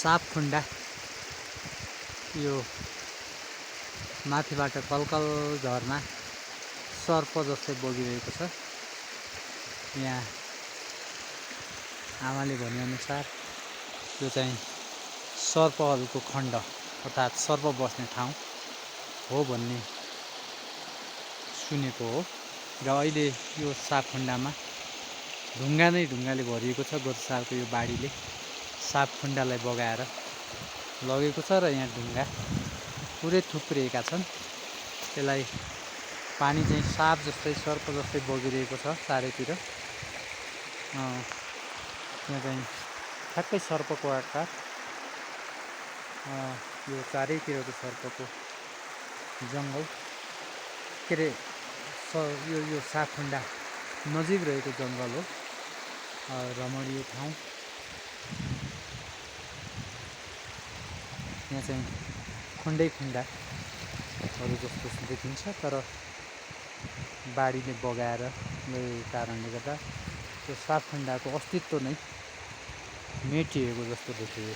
सापखुन्डा यो माथिबाट कलकल झर्ना सर्प जस्तै बगिरहेको छ। यहाँ आमाले भनेअनुसार यो चाहिँ सर्पहरूको खण्ड अर्थात् सर्प बस्ने ठाउँ हो भन्ने सुनेको हो। र अहिले यो सापखुन्डामा ढुङ्गा नै ढुङ्गाले भरिएको छ। गत सालको यो बाढीले सापखुन्डालाई बगाएर लगेको छ र यहाँ ढुङ्गा पुरै थुप्रिएका छन्। त्यसलाई पानी चाहिँ साप जस्तै सर्प जस्तै बगिरहेको छ चारैतिर। यहाँ चाहिँ ठ्याक्कै सर्पको आकार, यो चारैतिरको सर्पको जङ्गल के अरे यो सापखुन्डा नजिक रहेको जङ्गल हो। रमणीय ठाउँ। यहाँ चाहिँ खुन्डै खुन्डाहरू जस्तो देखिन्छ, तर बाढीले बगाएर गएको कारणले गर्दा त्यो सापखुन्डाको अस्तित्व नै मेटिएको जस्तो देखियो।